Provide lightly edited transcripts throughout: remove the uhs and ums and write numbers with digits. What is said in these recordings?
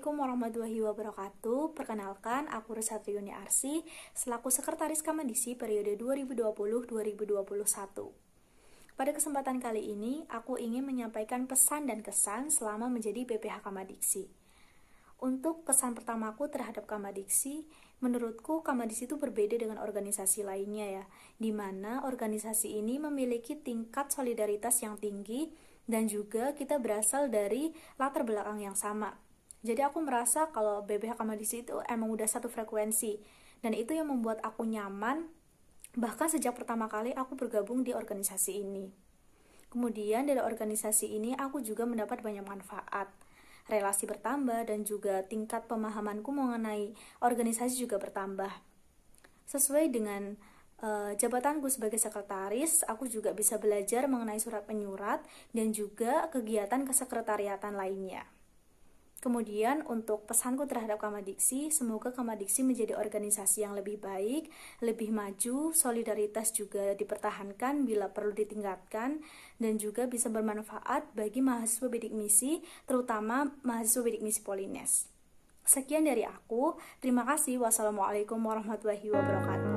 Assalamualaikum warahmatullahi wabarakatuh. Perkenalkan, aku Resatri Arsi, selaku Sekretaris Kamadiksi periode 2020-2021. Pada kesempatan kali ini, aku ingin menyampaikan pesan dan kesan selama menjadi BPH Kamadiksi. Untuk pesan pertamaku terhadap Kamadiksi, menurutku Kamadiksi itu berbeda dengan organisasi lainnya ya, di mana organisasi ini memiliki tingkat solidaritas yang tinggi dan juga kita berasal dari latar belakang yang sama. Jadi aku merasa kalau BPH Kamadiksi itu emang udah satu frekuensi, dan itu yang membuat aku nyaman bahkan sejak pertama kali aku bergabung di organisasi ini. Kemudian dari organisasi ini aku juga mendapat banyak manfaat, relasi bertambah dan juga tingkat pemahamanku mengenai organisasi juga bertambah. Sesuai dengan jabatanku sebagai sekretaris, aku juga bisa belajar mengenai surat menyurat dan juga kegiatan kesekretariatan lainnya. Kemudian untuk pesanku terhadap Kamadiksi, semoga Kamadiksi menjadi organisasi yang lebih baik, lebih maju, solidaritas juga dipertahankan bila perlu ditingkatkan, dan juga bisa bermanfaat bagi mahasiswa bidik misi, terutama mahasiswa bidik misi Polines. Sekian dari aku, terima kasih. Wassalamualaikum warahmatullahi wabarakatuh.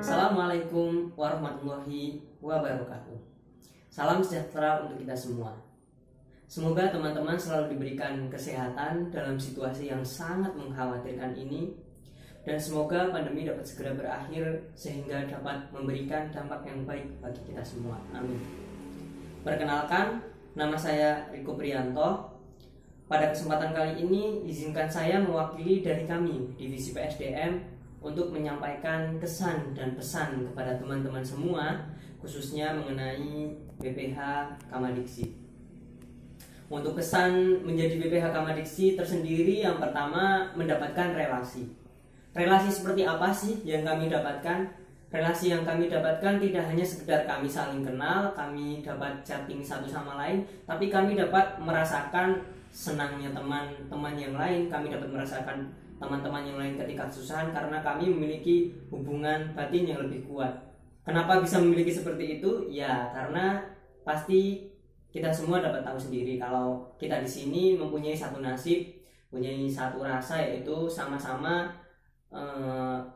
Assalamualaikum warahmatullahi wabarakatuh. Salam sejahtera untuk kita semua. Semoga teman-teman selalu diberikan kesehatan dalam situasi yang sangat mengkhawatirkan ini, dan semoga pandemi dapat segera berakhir sehingga dapat memberikan dampak yang baik bagi kita semua. Amin. Perkenalkan, nama saya Riko Prianto. Pada kesempatan kali ini, izinkan saya mewakili dari kami Divisi PSDM untuk menyampaikan kesan dan pesan kepada teman-teman semua, khususnya mengenai BPH Kamadiksi. Untuk kesan menjadi BPH Kamadiksi tersendiri, yang pertama mendapatkan relasi. Relasi seperti apa sih yang kami dapatkan? Relasi yang kami dapatkan tidak hanya sekedar kami saling kenal, kami dapat chatting satu sama lain, tapi kami dapat merasakan senangnya teman-teman yang lain, kami dapat merasakan teman-teman yang lain ketika kesusahan karena kami memiliki hubungan batin yang lebih kuat. Kenapa bisa memiliki seperti itu? Ya, karena pasti kita semua dapat tahu sendiri kalau kita di sini mempunyai satu nasib, mempunyai satu rasa, yaitu sama-sama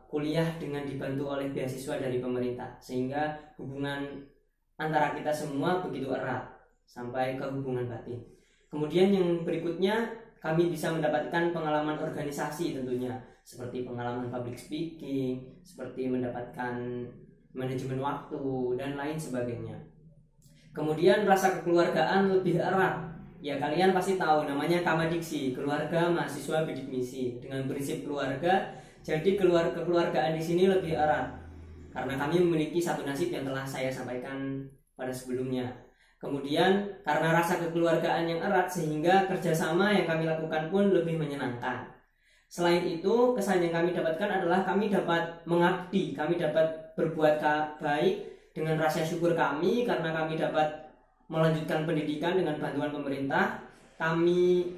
kuliah dengan dibantu oleh beasiswa dari pemerintah, sehingga hubungan antara kita semua begitu erat sampai ke hubungan batin. Kemudian yang berikutnya, kami bisa mendapatkan pengalaman organisasi tentunya, seperti pengalaman public speaking, seperti mendapatkan manajemen waktu, dan lain sebagainya. Kemudian rasa kekeluargaan lebih erat. Ya, kalian pasti tahu namanya Kamadiksi, keluarga mahasiswa bidik misi. Dengan prinsip keluarga, jadi kekeluargaan di sini lebih erat. Karena kami memiliki satu nasib yang telah saya sampaikan pada sebelumnya. Kemudian karena rasa kekeluargaan yang erat, sehingga kerjasama yang kami lakukan pun lebih menyenangkan. Selain itu, kesan yang kami dapatkan adalah kami dapat mengabdi, kami dapat berbuat baik dengan rasa syukur kami karena kami dapat melanjutkan pendidikan dengan bantuan pemerintah. Kami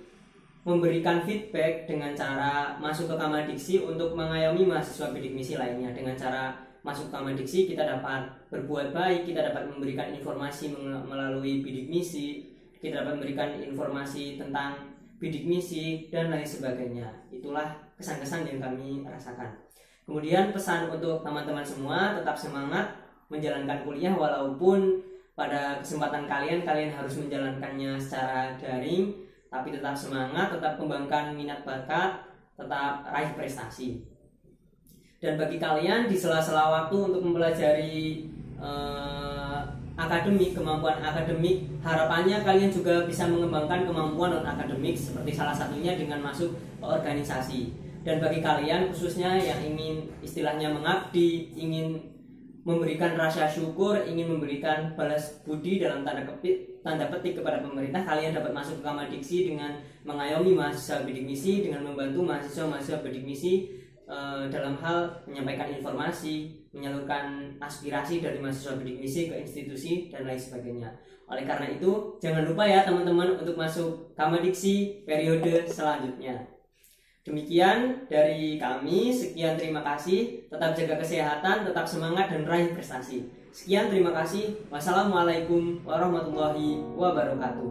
memberikan feedback dengan cara masuk ke Kamadiksi untuk mengayomi mahasiswa bidik misi lainnya. Dengan cara masuk ke Kamadiksi, kita dapat berbuat baik, kita dapat memberikan informasi melalui bidik misi, kita dapat memberikan informasi tentang bidik misi, dan lain sebagainya. Itulah kesan-kesan yang kami rasakan. Kemudian pesan untuk teman-teman semua, tetap semangat menjalankan kuliah walaupun pada kesempatan kalian harus menjalankannya secara daring, tapi tetap semangat, tetap kembangkan minat bakat, tetap raih prestasi. Dan bagi kalian di sela-sela waktu untuk mempelajari akademik, kemampuan akademik, harapannya kalian juga bisa mengembangkan kemampuan non-akademik, seperti salah satunya dengan masuk ke organisasi. Dan bagi kalian khususnya yang ingin istilahnya mengabdi, ingin memberikan rasa syukur, ingin memberikan balas budi dalam tanda petik kepada pemerintah, kalian dapat masuk ke Kamadiksi dengan mengayomi mahasiswa bidik misi, dengan membantu mahasiswa bidik misi dalam hal menyampaikan informasi, menyalurkan aspirasi dari mahasiswa bidik misi ke institusi, dan lain sebagainya. Oleh karena itu, jangan lupa ya teman-teman untuk masuk Kamadiksi periode selanjutnya. Demikian dari kami, sekian terima kasih, tetap jaga kesehatan, tetap semangat dan raih prestasi. Sekian terima kasih. Wassalamualaikum warahmatullahi wabarakatuh.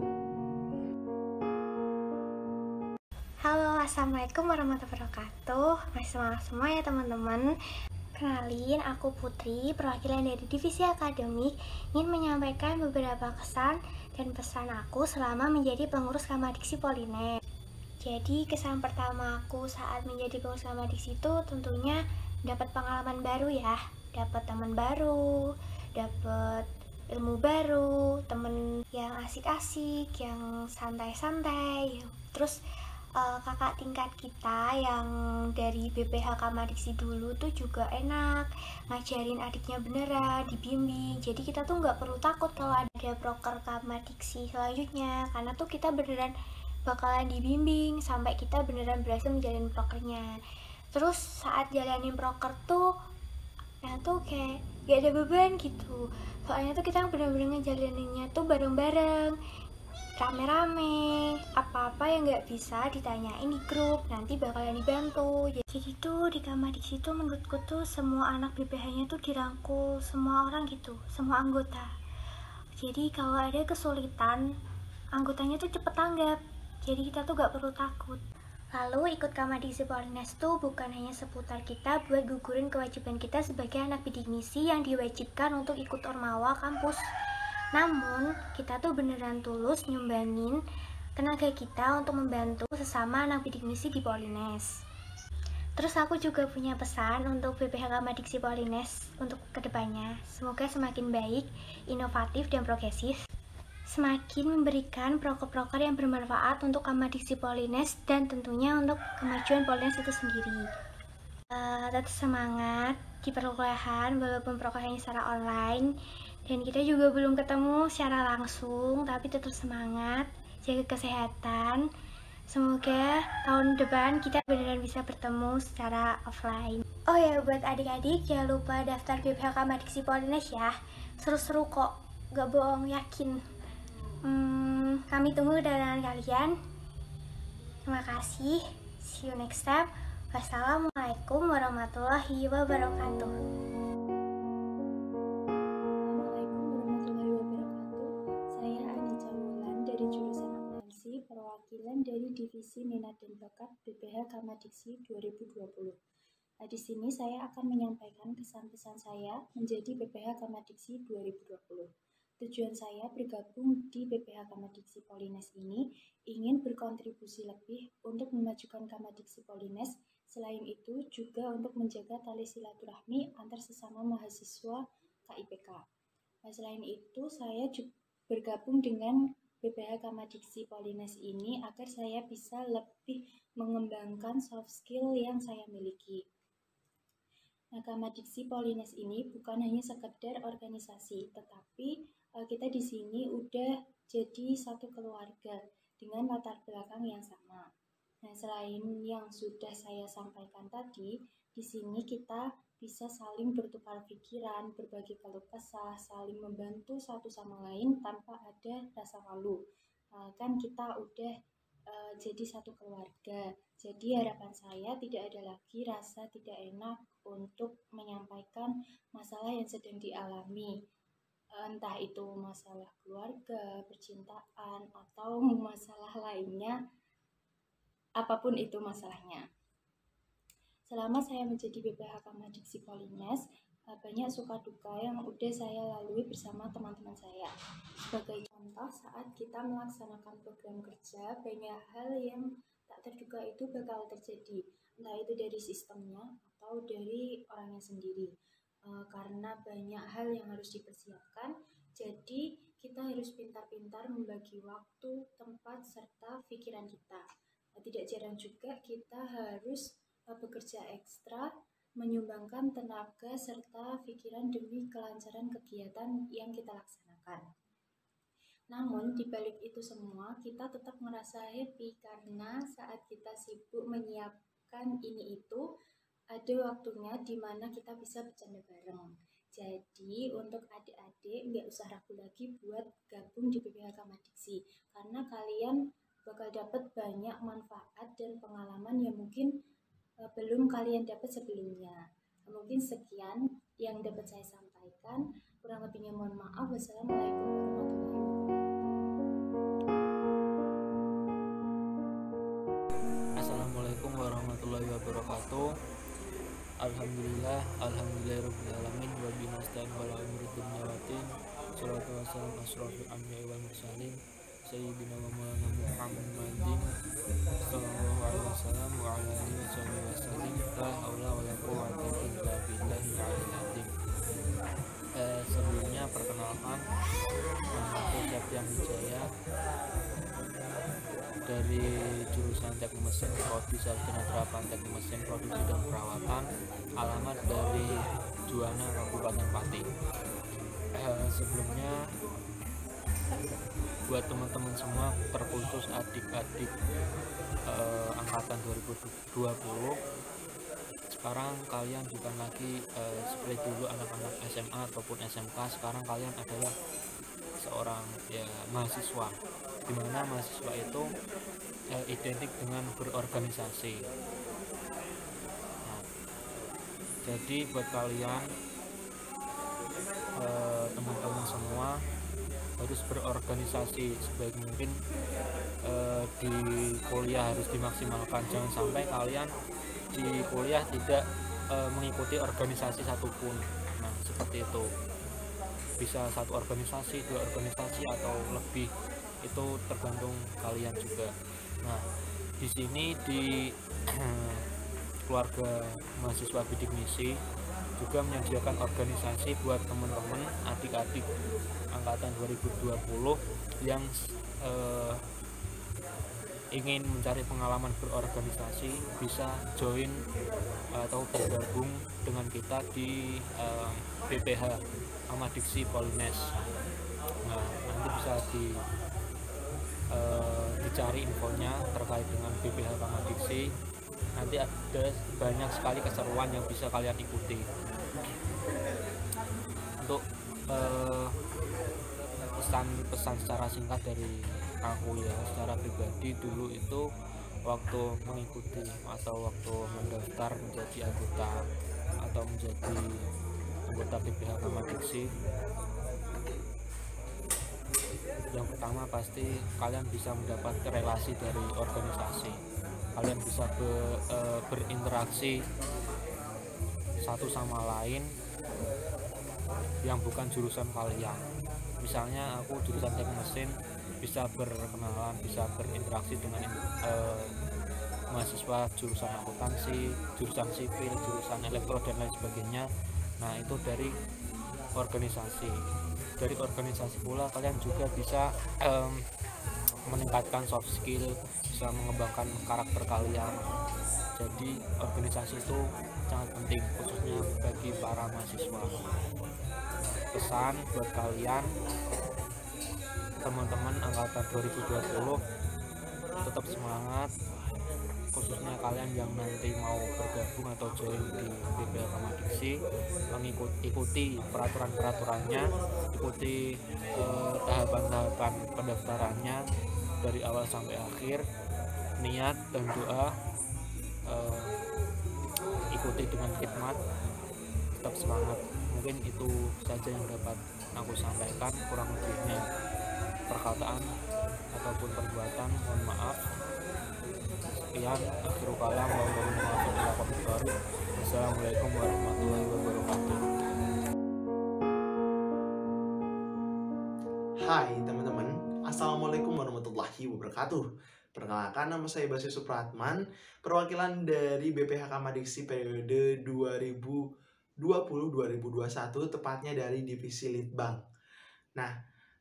Halo, assalamualaikum warahmatullahi wabarakatuh. Masih semangat semua ya teman-teman. Kenalin, aku Putri, perwakilan dari Divisi Akademik, ingin menyampaikan beberapa kesan dan pesan aku selama menjadi pengurus Kamadiksi Polines. Jadi kesan pertama aku saat menjadi pengurus Kamadiksi itu tentunya dapat pengalaman baru ya, dapat teman baru, dapat ilmu baru, temen yang asik-asik, yang santai-santai. Terus kakak tingkat kita yang dari BPH Kamadiksi dulu tuh juga enak, ngajarin adiknya beneran, dibimbing. Jadi kita tuh nggak perlu takut kalau ada proker Kamadiksi selanjutnya, karena tuh kita beneran bakalan dibimbing sampai kita beneran berhasil menjalani prokernya. Terus saat jalanin proker tuh nah tuh kayak gak ada beban gitu, soalnya tuh kita bener-bener ngejalaninnya tuh bareng-bareng, rame-rame, apa-apa yang nggak bisa ditanyain di grup nanti bakalan dibantu. Jadi tuh di Kamadiksi tuh menurutku tuh semua anak BPH-nya tuh dirangkul semua orang gitu, semua anggota. Jadi kalau ada kesulitan, anggotanya tuh cepet tanggap, jadi kita tuh gak perlu takut. Lalu ikut Kamadiksi Polines tuh bukan hanya seputar kita buat gugurin kewajiban kita sebagai anak bidik misi yang diwajibkan untuk ikut Ormawa kampus. Namun, kita tuh beneran tulus nyumbangin tenaga kita untuk membantu sesama anak bidik misi di Polines. Terus aku juga punya pesan untuk BPH Kamadiksi Polines untuk kedepannya. Semoga semakin baik, inovatif, dan progresif. Semakin memberikan proker-proker yang bermanfaat untuk Kamadiksi Polines dan tentunya untuk kemajuan Polines itu sendiri. Tetap semangat di perkuliahan walaupun prokernya secara online, dan kita juga belum ketemu secara langsung, tapi tetap semangat, jaga kesehatan. Semoga tahun depan kita beneran bisa bertemu secara offline. Oh ya, buat adik-adik jangan lupa daftar BPH Kamadiksi Polines ya. Seru-seru kok, gak bohong, yakin. Kami tunggu kedatangan kalian. Terima kasih. See you next time. Wassalamualaikum warahmatullahi wabarakatuh. Assalamualaikum warahmatullahi wabarakatuh. Saya Anita Wulan dari jurusan akuntansi, perwakilan dari Divisi Minat dan Bakat BPH Kamadiksi 2020. Di sini saya akan menyampaikan kesan-pesan saya menjadi BPH Kamadiksi 2020. Tujuan saya bergabung di BPH Kamadiksi Polines ini ingin berkontribusi lebih untuk memajukan Kamadiksi Polines. Selain itu juga untuk menjaga tali silaturahmi antar sesama mahasiswa KIPK. Selain itu saya juga bergabung dengan BPH Kamadiksi Polines ini agar saya bisa lebih mengembangkan soft skill yang saya miliki. Kamadiksi Polines ini bukan hanya sekedar organisasi, tetapi kita di sini udah jadi satu keluarga dengan latar belakang yang sama. Selain yang sudah saya sampaikan tadi, di sini kita bisa saling bertukar pikiran, berbagi keluh kesah, saling membantu satu sama lain tanpa ada rasa malu. Kan kita udah jadi satu keluarga. Jadi harapan saya tidak ada lagi rasa tidak enak untuk menyampaikan masalah yang sedang dialami. Entah itu masalah keluarga, percintaan, atau masalah lainnya, apapun itu masalahnya. Selama saya menjadi BPH Kamadiksi Polines, banyak suka duka yang udah saya lalui bersama teman-teman saya. Sebagai contoh, saat kita melaksanakan program kerja, banyak hal yang tak terduga itu bakal terjadi, entah itu dari sistemnya atau dari orangnya sendiri. Karena banyak hal yang harus dipersiapkan, jadi kita harus pintar-pintar membagi waktu, tempat, serta pikiran kita. Tidak jarang juga kita harus bekerja ekstra, menyumbangkan tenaga serta pikiran demi kelancaran kegiatan yang kita laksanakan. Namun di balik itu semua kita tetap merasa happy karena saat kita sibuk menyiapkan ini itu, ada waktunya di mana kita bisa bercanda bareng. Jadi untuk adik-adik nggak usah ragu lagi buat gabung di BPH Kamadiksi, karena kalian bakal dapat banyak manfaat dan pengalaman yang mungkin belum kalian dapat sebelumnya. Mungkin sekian yang dapat saya sampaikan. Kurang lebihnya mohon maaf. Wassalamualaikum warahmatullahi wabarakatuh. Assalamualaikum warahmatullahi wabarakatuh. Alhamdulillahirobbilalamin wa bihi nasta'in wa la umuri dunya waddin. Shalatu wassalamu asyrofil anbiya'i wal mursalin sayyidina wa maulana Muhammadin sallallahu alaihi wasallam wa ala alihi wasallam. La haula wa la quwwata illa billahil aliyyil azim. Sebelumnya perkenalkan, nama aku Septian Wijaya dari jurusan Teknik Mesin Prodi Sarjana Terapan Teknik Mesin Produksi dan Perawatan, alamat dari Juwana, Kabupaten Pati. Sebelumnya buat teman-teman semua, terkhusus adik-adik angkatan 2020, sekarang kalian bukan lagi seperti dulu anak-anak SMA ataupun SMK. Sekarang kalian adalah seorang mahasiswa, dimana mahasiswa itu identik dengan berorganisasi. Nah, jadi buat kalian teman-teman semua harus berorganisasi sebaik mungkin. Di kuliah harus dimaksimalkan, jangan sampai kalian di kuliah tidak mengikuti organisasi satupun. Nah, seperti itu, bisa satu organisasi, dua organisasi, atau lebih, itu tergantung kalian juga. Nah, di sini di keluarga mahasiswa bidik misi juga menyediakan organisasi buat teman-teman adik-adik angkatan 2020 yang ingin mencari pengalaman berorganisasi, bisa join atau bergabung dengan kita di BPH Kamadiksi Polines. Nah, nanti bisa dicari infonya terkait dengan BPH Kamadiksi. Nanti ada banyak sekali keseruan yang bisa kalian ikuti. Untuk pesan secara singkat dari aku secara pribadi, dulu itu waktu mengikuti atau waktu mendaftar menjadi anggota atau menjadi anggota BPH Kamadiksi, yang pertama pasti kalian bisa mendapat relasi dari organisasi. Kalian bisa berinteraksi satu sama lain yang bukan jurusan kalian. Misalnya aku jurusan teknik mesin, bisa berkenalan, bisa berinteraksi dengan mahasiswa jurusan akuntansi, jurusan sipil, jurusan elektro dan lain sebagainya. Nah, itu dari organisasi. Dari organisasi pula kalian juga bisa meningkatkan soft skill, bisa mengembangkan karakter kalian. Jadi organisasi itu sangat penting, khususnya bagi para mahasiswa. Pesan buat kalian teman-teman angkatan 2020, tetap semangat, khususnya kalian yang nanti mau bergabung atau join di BPH Kamadiksi. Ikuti peraturan-peraturannya, ikuti tahapan-tahapan pendaftarannya dari awal sampai akhir. Niat dan doa, ikuti dengan khidmat, tetap semangat. Mungkin itu saja yang dapat aku sampaikan. Kurang lebihnya perkataan ataupun perbuatan mohon maaf. Sekian, akhirul kalam, wassalamualaikum warahmatullahi wabarakatuh. Hai teman-teman, assalamualaikum warahmatullahi wabarakatuh. Perkenalkan, nama saya Basri Supratman, perwakilan dari BPH Kamadiksi periode 2020-2021, tepatnya dari divisi Litbang. Nah,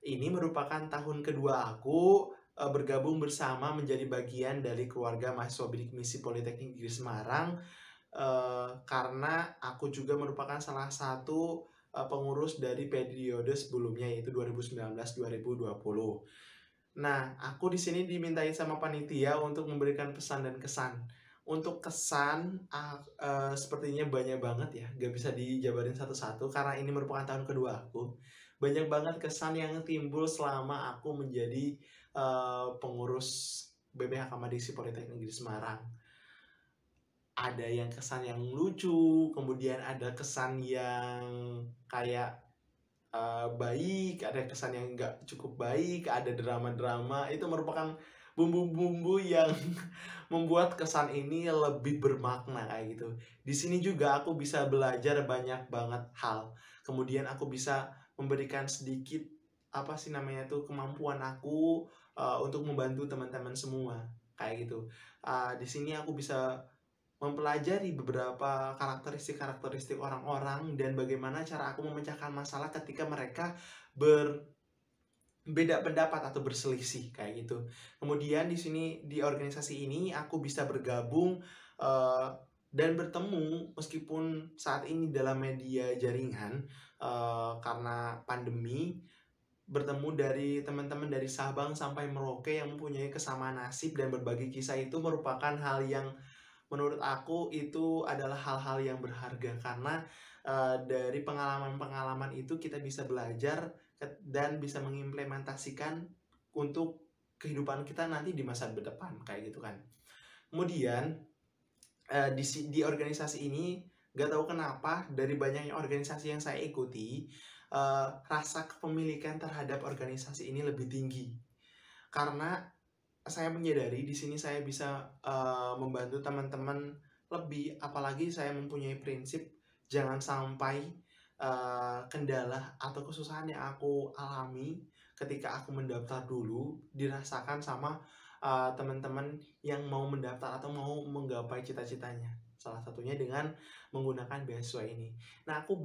ini merupakan tahun kedua aku bergabung bersama menjadi bagian dari keluarga mahasiswa bidik misi Politeknik Negeri Semarang, karena aku juga merupakan salah satu pengurus dari periode sebelumnya, yaitu 2019-2020. Nah, aku di sini dimintain sama panitia untuk memberikan pesan dan kesan. Untuk kesan, sepertinya banyak banget ya, gak bisa dijabarin satu-satu karena ini merupakan tahun kedua aku. Banyak banget kesan yang timbul selama aku menjadi pengurus BPH Kamadiksi Politeknik Negeri Semarang. Ada yang kesan yang lucu, kemudian ada kesan yang kayak baik, ada kesan yang nggak cukup baik, ada drama-drama. Itu merupakan bumbu-bumbu yang membuat kesan ini lebih bermakna kayak gitu. Di sini juga aku bisa belajar banyak banget hal. Kemudian aku bisa memberikan sedikit kemampuan aku untuk membantu teman-teman semua kayak gitu. Di sini aku bisa mempelajari beberapa karakteristik orang-orang dan bagaimana cara aku memecahkan masalah ketika mereka berbeda pendapat atau berselisih kayak gitu. Kemudian di sini di organisasi ini aku bisa bergabung dan bertemu meskipun saat ini dalam media jaringan karena pandemi, bertemu dari teman-teman dari Sabang sampai Merauke yang mempunyai kesamaan nasib dan berbagi kisah. Itu merupakan hal yang menurut aku itu adalah hal-hal yang berharga karena dari pengalaman-pengalaman itu kita bisa belajar dan bisa mengimplementasikan untuk kehidupan kita nanti di masa depan kayak gitu kan. Kemudian di organisasi ini gak tahu kenapa dari banyaknya organisasi yang saya ikuti rasa kepemilikan terhadap organisasi ini lebih tinggi karena saya menyadari di sini saya bisa membantu teman-teman lebih, apalagi saya mempunyai prinsip jangan sampai kendala atau kesusahan yang aku alami ketika aku mendaftar dulu dirasakan sama teman-teman yang mau mendaftar atau mau menggapai cita-citanya. Salah satunya dengan menggunakan beasiswa ini. Nah, aku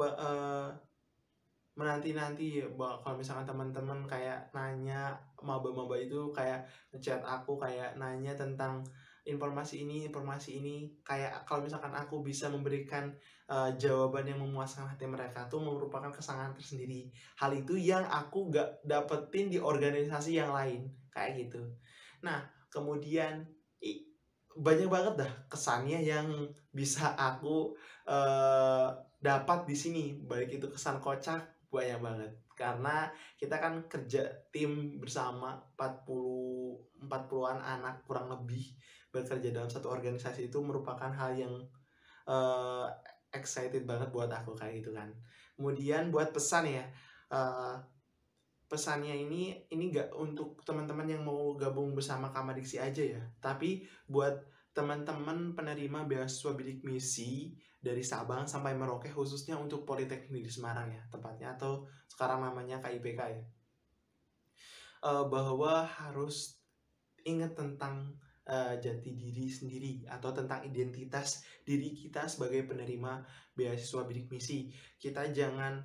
menanti-nanti kalau misalkan teman-teman kayak nanya, maba-maba itu kayak ngechat aku kayak nanya tentang informasi ini, kayak kalau misalkan aku bisa memberikan jawaban yang memuaskan hati mereka tuh merupakan kesenangan tersendiri. Hal itu yang aku gak dapetin di organisasi yang lain kayak gitu. Nah, kemudian banyak banget dah kesannya yang bisa aku dapat di sini, baik itu kesan kocak, banyak banget karena kita kan kerja tim bersama 40-an anak kurang lebih bekerja dalam satu organisasi. Itu merupakan hal yang excited banget buat aku kayak gitu kan. Kemudian buat pesan ya, pesannya ini gak untuk teman-teman yang mau gabung bersama Kamadiksi aja ya, tapi buat teman-teman penerima beasiswa bidik misi dari Sabang sampai Merauke, khususnya untuk Politeknik Negeri Semarang ya tempatnya, atau sekarang namanya KIPK ya, bahwa harus ingat tentang jati diri sendiri atau tentang identitas diri kita sebagai penerima beasiswa bidik misi. Kita jangan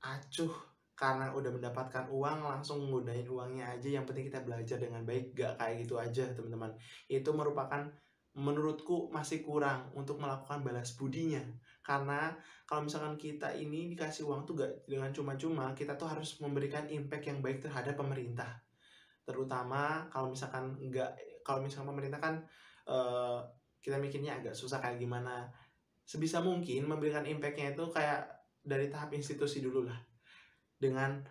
acuh karena udah mendapatkan uang langsung menggunain uangnya aja, yang penting kita belajar dengan baik. Gak kayak gitu aja teman-teman. Itu merupakan, menurutku masih kurang untuk melakukan balas budinya. Karena kalau misalkan kita ini dikasih uang tuh gak dengan cuma-cuma, kita tuh harus memberikan impact yang baik terhadap pemerintah. Terutama kalau misalkan pemerintah kan kita mikirnya agak susah kayak gimana. Sebisa mungkin memberikan impactnya itu kayak dari tahap institusi dulu lah, dengan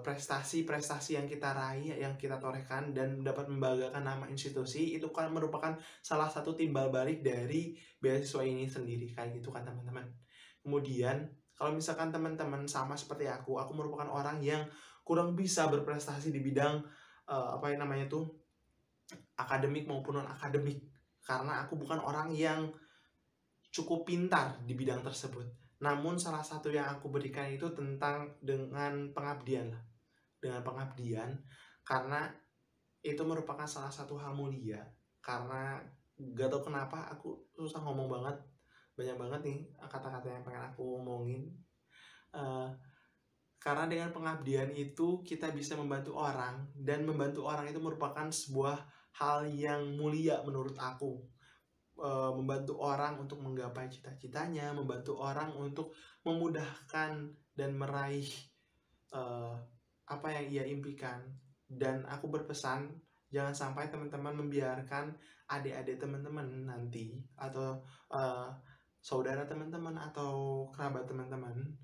prestasi-prestasi yang kita raih, yang kita torehkan dan dapat membanggakan nama institusi, itu kan merupakan salah satu timbal balik dari beasiswa ini sendiri kayak gitu kan teman-teman. Kemudian kalau misalkan teman-teman sama seperti aku merupakan orang yang kurang bisa berprestasi di bidang akademik maupun non akademik, karena aku bukan orang yang cukup pintar di bidang tersebut. Namun salah satu yang aku berikan itu dengan pengabdian lah. Dengan pengabdian, karena itu merupakan salah satu hal mulia. Karena gak tau kenapa aku susah ngomong banget. Banyak banget nih kata-kata yang pengen aku omongin. Karena dengan pengabdian itu kita bisa membantu orang. Dan membantu orang itu merupakan sebuah hal yang mulia menurut aku. Membantu orang untuk menggapai cita-citanya, membantu orang untuk memudahkan dan meraih apa yang ia impikan. Dan aku berpesan, jangan sampai teman-teman membiarkan adik-adik teman-teman nanti, atau saudara teman-teman atau kerabat teman-teman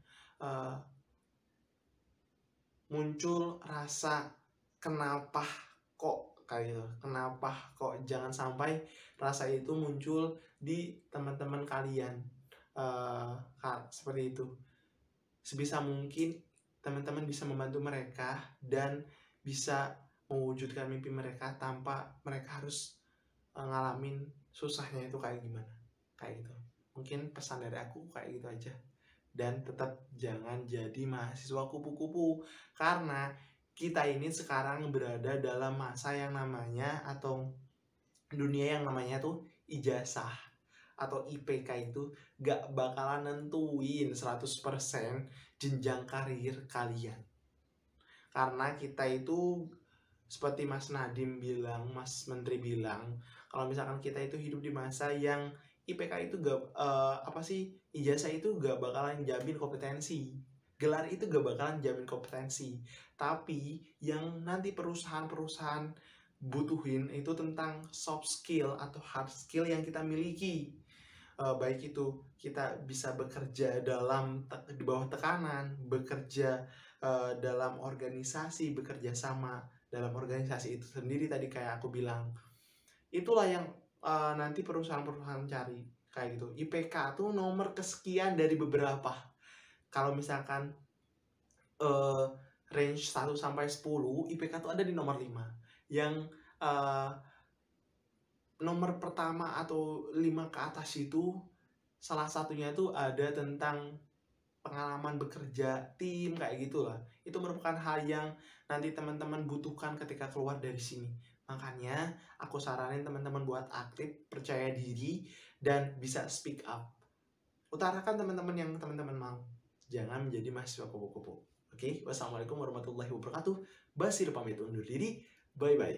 muncul rasa kenapa kok kayak gitu. Kenapa kok jangan sampai rasa itu muncul di teman-teman kalian, seperti itu. Sebisa mungkin teman-teman bisa membantu mereka dan bisa mewujudkan mimpi mereka tanpa mereka harus ngalamin susahnya itu kayak gimana, kayak gitu. Mungkin pesan dari aku kayak gitu aja. Dan tetap jangan jadi mahasiswa kupu-kupu, karena kita ini sekarang berada dalam masa yang namanya, atau dunia yang namanya tuh ijazah atau IPK itu gak bakalan nentuin 100% jenjang karir kalian. Karena kita itu seperti Mas Nadiem bilang, Mas Menteri bilang, kalau misalkan kita itu hidup di masa yang IPK itu ijazah itu gak bakalan jamin kompetensi, gelar itu gak bakalan jamin kompetensi, tapi yang nanti perusahaan-perusahaan butuhin itu tentang soft skill atau hard skill yang kita miliki. Baik itu kita bisa bekerja di bawah tekanan, bekerja dalam organisasi, bekerja sama dalam organisasi itu sendiri tadi kayak aku bilang. Itulah yang nanti perusahaan-perusahaan cari kayak gitu. IPK tuh nomor kesekian dari beberapa. Kalau misalkan range 1 sampai 10, IPK tuh ada di nomor 5. Yang nomor pertama atau 5 ke atas itu salah satunya itu ada tentang pengalaman bekerja tim kayak gitulah. Itu merupakan hal yang nanti teman-teman butuhkan ketika keluar dari sini. Makanya aku saranin teman-teman buat aktif, percaya diri, dan bisa speak up. Utarakan teman-teman yang teman-teman mau. Jangan menjadi mahasiswa kupu-kupu. Oke, wassalamualaikum warahmatullahi wabarakatuh. Basir pamit undur diri. Bye-bye.